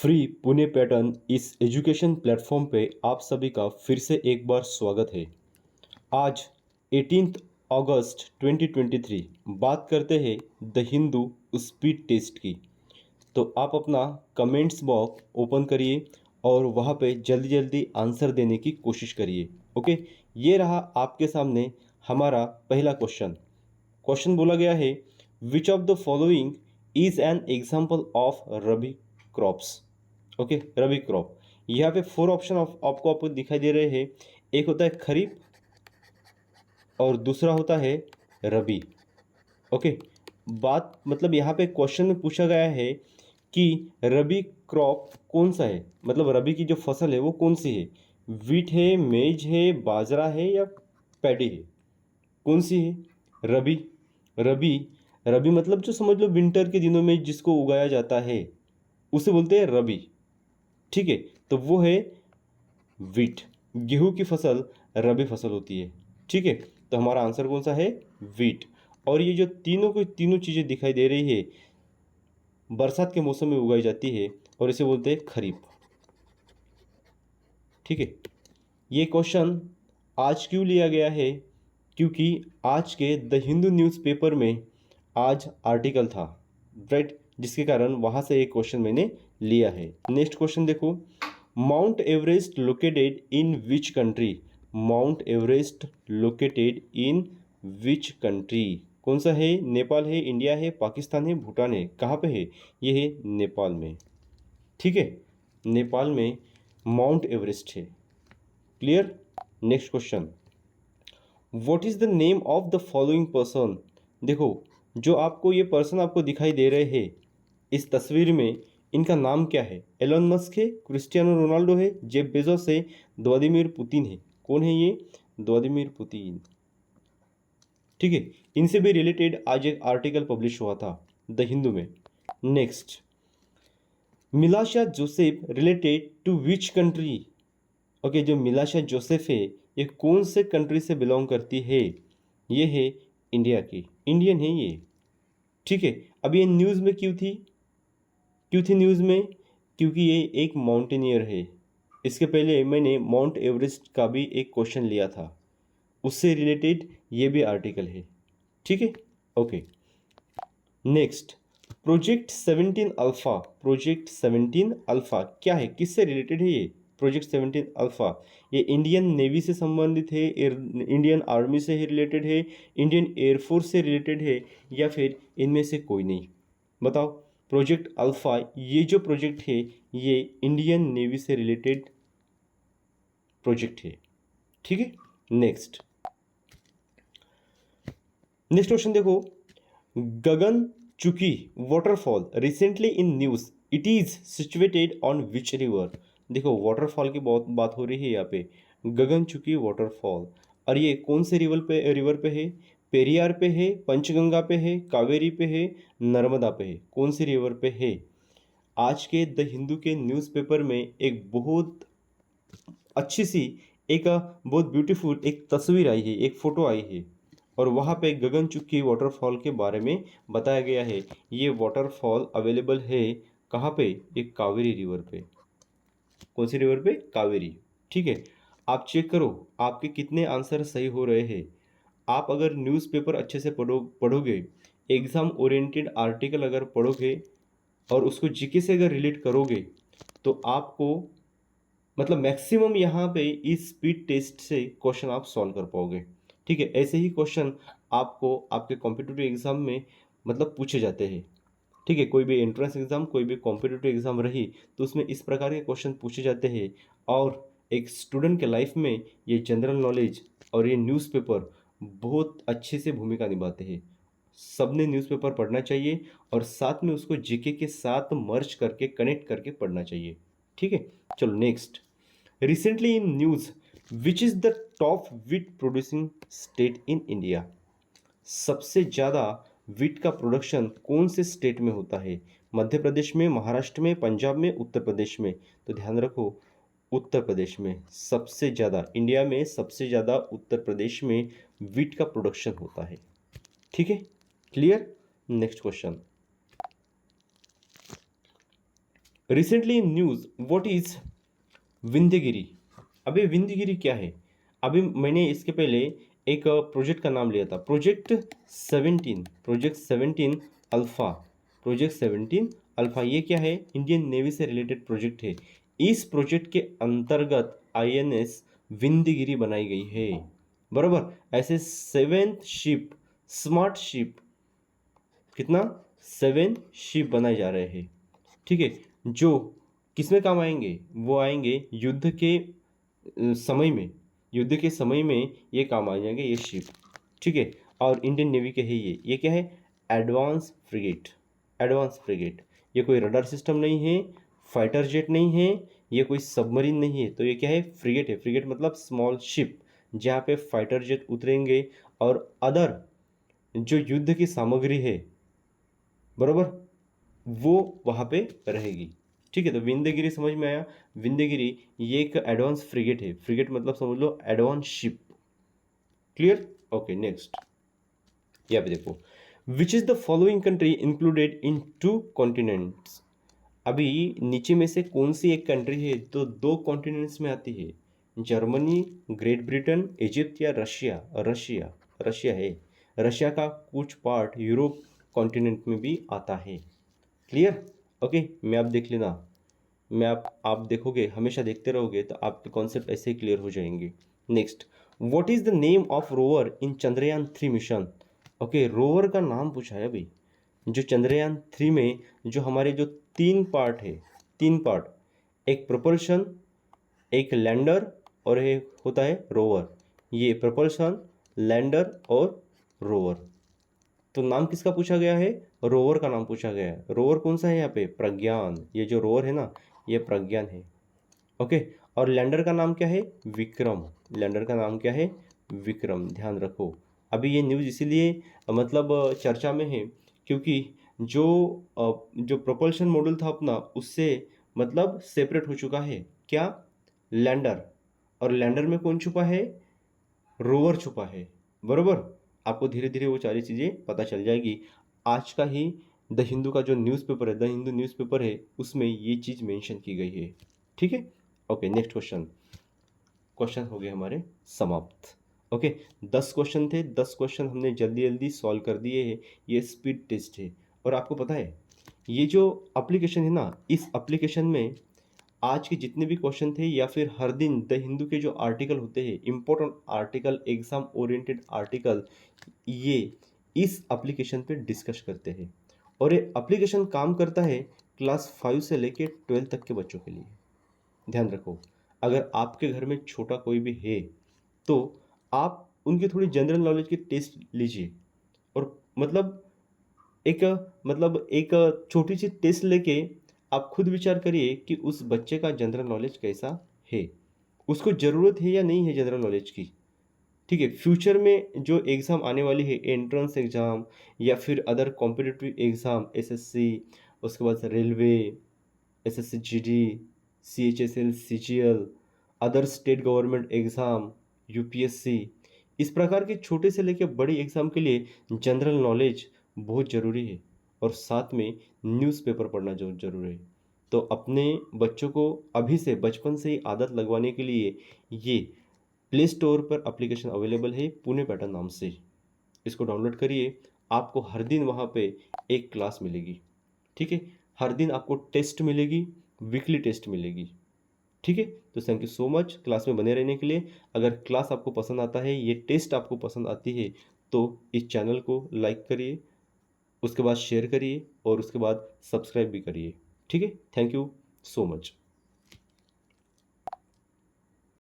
Free Pune pattern इस education platform पे आप सभी का फिर से एक बार स्वागत है। आज 18 अगस्त 2023 बात करते हैं द हिंदू स्पीड टेस्ट की। तो आप अपना कमेंट्स बॉक्स ओपन करिए और वहाँ पे जल्दी जल्दी आंसर देने की कोशिश करिए। ओके, ये रहा आपके सामने हमारा पहला क्वेश्चन। क्वेश्चन बोला गया है, which of the following is an example of rabi crops. Okay, rabi crop. यहाँ पे फोर ऑप्शन आपको दिखाई दे रहे हैं। एक होता है खरीफ और दूसरा होता है रबी। ओके, बात मतलब यहाँ पे क्वेश्चन में पूछा गया है कि रबी क्रॉप कौन सा है, मतलब रबी की जो फसल है वो कौन सी है। वीट है, मेज है, बाजरा है या पैडी है, कौन सी है? रबी। रबी रबी मतलब जो समझ लो विंटर के दिनों में जिसको उगाया जाता है उसे बोलते हैं रबी। ठीक है, तो वो है वीट। गेहूं की फसल रबी फसल होती है। ठीक है, तो हमारा आंसर कौन सा है? वीट। और ये जो तीनों को तीनों चीज़ें दिखाई दे रही है बरसात के मौसम में उगाई जाती है और इसे बोलते हैं खरीफ। ठीक है, ये क्वेश्चन आज क्यों लिया गया है? क्योंकि आज के द हिंदू न्यूज़पेपर में आज आर्टिकल था, राइट, जिसके कारण वहाँ से एक क्वेश्चन मैंने लिया है। नेक्स्ट क्वेश्चन देखो, mount Everest located in which country. Mount Everest located in which country, कौन सा है? नेपाल है, इंडिया है, पाकिस्तान है, भूटान है, कहाँ पे है? ये है नेपाल में। ठीक है, नेपाल में माउंट एवरेस्ट है। Clear? Next question, what is the name of the following person. देखो, जो आपको ये पर्सन आपको दिखाई दे रहे हैं इस तस्वीर में, इनका नाम क्या है? एलन मस्क है, क्रिस्टियानो रोनाल्डो है, जेफ बेजोस है, व्लादिमीर पुतिन है। कौन है ये? Vladimir Putin. ठीक है, इनसे भी रिलेटेड आज एक आर्टिकल पब्लिश हुआ था द हिंदू में। Next, Milasha Joseph related to which country. Okay, जो मिलाशा जोसेफ है ये कौन से कंट्री से बिलोंग करती है? ये है इंडिया की, इंडियन है ये। ठीक है, अब ये न्यूज़ में क्यों थी न्यूज़ में? क्योंकि ये एक माउंटेनियर है। इसके पहले मैंने माउंट एवरेस्ट का भी एक क्वेश्चन लिया था, उससे रिलेटेड ये भी आर्टिकल है। ठीक है, okay. Next, project 17 alpha. Project 17 alpha क्या है, किससे रिलेटेड है ये? प्रोजेक्ट 17 अल्फा ये इंडियन नेवी से संबंधित है, इंडियन आर्मी से रिलेटेड है, इंडियन एयरफोर्स से रिलेटेड है, या फिर इनमें से कोई नहीं? बताओ। प्रोजेक्ट अल्फा ये जो प्रोजेक्ट है ये इंडियन नेवी से रिलेटेड प्रोजेक्ट है। ठीक है, नेक्स्ट क्वेश्चन देखो, गगन चुकी waterfall recently in news, it is situated on which river. देखो, वाटरफॉल की बहुत बात हो रही है यहाँ पे, गगन चुकी वाटरफॉल। और ये कौन से रिवर पे है? पेरियार पे है, पंचगंगा पे है, कावेरी पे है, नर्मदा पे है, कौन सी रिवर पे है? आज के द हिंदू के न्यूज़पेपर में एक बहुत अच्छी सी एक बहुत ब्यूटीफुल एक तस्वीर आई है, एक फ़ोटो आई है, और वहाँ पे गगनचुक्की वाटरफॉल के बारे में बताया गया है। ये वाटरफॉल अवेलेबल है कहाँ पे? एक कावेरी रिवर पे। कौन सी रिवर पे? कावेरी। ठीक है, आप चेक करो आपके कितने आंसर सही हो रहे हैं। आप अगर न्यूज़पेपर अच्छे से पढ़ोगे, एग्ज़ाम ओरिएंटेड आर्टिकल अगर पढ़ोगे और उसको जीके से अगर रिलेट करोगे तो आपको मतलब मैक्सिमम यहाँ पे इस स्पीड टेस्ट से क्वेश्चन आप सॉल्व कर पाओगे। ठीक है, ऐसे ही क्वेश्चन आपको आपके कॉम्पिटिटिव एग्जाम में मतलब पूछे जाते हैं। ठीक है, कोई भी एंट्रेंस एग्जाम, कोई भी कॉम्पिटिटिव एग्जाम रही तो उसमें इस प्रकार के क्वेश्चन पूछे जाते हैं। और एक स्टूडेंट के लाइफ में ये जनरल नॉलेज और ये न्यूज़पेपर बहुत अच्छे से भूमिका निभाते हैं। सबने न्यूज़पेपर पढ़ना चाहिए और साथ में उसको जीके के साथ मर्ज करके कनेक्ट करके पढ़ना चाहिए। ठीक है, चलो next, recently in news which is the top wheat producing state in India. सबसे ज़्यादा वीट का प्रोडक्शन कौन से स्टेट में होता है? मध्य प्रदेश में, महाराष्ट्र में, पंजाब में, उत्तर प्रदेश में? तो ध्यान रखो, उत्तर प्रदेश में सबसे ज़्यादा, इंडिया में सबसे ज़्यादा उत्तर प्रदेश में वीट का प्रोडक्शन होता है। ठीक है, clear? Next question, recently in news what is Vindhyagiri. अभी विंध्यगिरी क्या है? अभी मैंने इसके पहले एक प्रोजेक्ट का नाम लिया था, प्रोजेक्ट 17 अल्फ़ा। प्रोजेक्ट 17 अल्फ़ा ये क्या है? इंडियन नेवी से रिलेटेड प्रोजेक्ट है। इस प्रोजेक्ट के अंतर्गत आईएनएस विंध्यगिरी बनाई गई है, बराबर। ऐसे 7 शिप, स्मार्ट शिप, कितना? 7 शिप बनाए जा रहे हैं, ठीक है, जो किसमें काम आएंगे? वो आएंगे युद्ध के समय में, युद्ध के समय में ये काम आ जाएंगे ये शिप, ठीक है। और इंडियन नेवी के है ये क्या है? Advance frigate. एडवांस फ्रिगेट, ये कोई रडार सिस्टम नहीं है, फाइटर जेट नहीं है, ये कोई सबमरीन नहीं है, तो ये क्या है? फ्रिगेट है। फ्रिगेट मतलब स्मॉल शिप, जहाँ पे फाइटर जेट उतरेंगे और अदर जो युद्ध की सामग्री है, बराबर, वो वहाँ पे रहेगी, ठीक है। तो विंध्यगिरी समझ में आया? विंध्यगिरी ये एक एडवांस फ्रिगेट है। फ्रिगेट मतलब समझ लो advance ship. Clear? Okay, next यहाँ पे देखो, which is the following country included in 2 continents. अभी नीचे में से कौन सी एक कंट्री है तो 2 कॉन्टिनेंट्स में आती है? जर्मनी, ग्रेट ब्रिटेन, इजिप्ट या रशिया? रशिया, रशिया है। रशिया का कुछ पार्ट यूरोप कॉन्टिनेंट में भी आता है। क्लियर? ओके, मैं आप देख लेना, मैं आप देखोगे, हमेशा देखते रहोगे तो आपके कॉन्सेप्ट ऐसे ही क्लियर हो जाएंगे। Next, what is the name of rover in Chandrayaan 3 mission. Okay, rover का नाम पूछा है अभी। जो चंद्रयान 3 में जो हमारे जो 3 पार्ट है, 3 पार्ट, एक प्रोपल्शन, एक लैंडर और एक होता है रोवर। ये प्रोपल्शन, लैंडर और रोवर, तो नाम किसका पूछा गया है? रोवर का नाम पूछा गया है। रोवर कौन सा है यहाँ पे? प्रज्ञान। ये जो रोवर है ना, ये प्रज्ञान है, ओके। और लैंडर का नाम क्या है? विक्रम। लैंडर का नाम क्या है? विक्रम, ध्यान रखो। अभी ये न्यूज़ इसीलिए मतलब चर्चा में है क्योंकि जो प्रोपल्शन मॉडल था अपना, उससे मतलब सेपरेट हो चुका है क्या? लैंडर। और लैंडर में कौन छुपा है? रोवर छुपा है, बरोबर। आपको धीरे धीरे वो सारी चीज़ें पता चल जाएगी। आज का ही द हिंदू का जो न्यूज़पेपर है, द हिंदू न्यूज़पेपर है, उसमें ये चीज़ मेंशन की गई है, ठीक है। Okay, next question. क्वेश्चन हो गए हमारे समाप्त। ओके, 10 क्वेश्चन थे, 10 क्वेश्चन हमने जल्दी जल्दी सॉल्व कर दिए हैं। ये स्पीड टेस्ट है। और आपको पता है ये जो एप्लीकेशन है ना, इस एप्लीकेशन में आज के जितने भी क्वेश्चन थे या फिर हर दिन द हिंदू के जो आर्टिकल होते हैं, important article, exam oriented article, ये इस एप्लीकेशन पे डिस्कस करते हैं। और ये एप्लीकेशन काम करता है क्लास 5 से लेके 12 तक के बच्चों के लिए। ध्यान रखो, अगर आपके घर में छोटा कोई भी है तो आप उनकी थोड़ी जनरल नॉलेज की टेस्ट लीजिए। और एक छोटी सी टेस्ट लेके आप खुद विचार करिए कि उस बच्चे का जनरल नॉलेज कैसा है, उसको ज़रूरत है या नहीं है जनरल नॉलेज की, ठीक है। फ्यूचर में जो एग्ज़ाम आने वाली है, एंट्रेंस एग्ज़ाम या फिर अदर कॉम्पिटिटिव एग्ज़ाम, एसएससी, उसके बाद railway, SSC GD, CHSL, CGL, other state government exam, UPSC, इस प्रकार के छोटे से लेकर बड़ी एग्ज़ाम के लिए जनरल नॉलेज बहुत ज़रूरी है। और साथ में न्यूज़पेपर पढ़ना जो ज़रूरी है। तो अपने बच्चों को अभी से, बचपन से ही आदत लगवाने के लिए ये प्ले स्टोर पर एप्लीकेशन अवेलेबल है, पुणे पैटर्न नाम से। इसको डाउनलोड करिए, आपको हर दिन वहाँ पे एक क्लास मिलेगी, ठीक है। हर दिन आपको टेस्ट मिलेगी, वीकली टेस्ट मिलेगी, ठीक है। तो thank you so much class में बने रहने के लिए। अगर क्लास आपको पसंद आता है, ये टेस्ट आपको पसंद आती है, तो इस चैनल को लाइक करिए, उसके बाद शेयर करिए और उसके बाद सब्सक्राइब भी करिए, ठीक है। Thank you so much.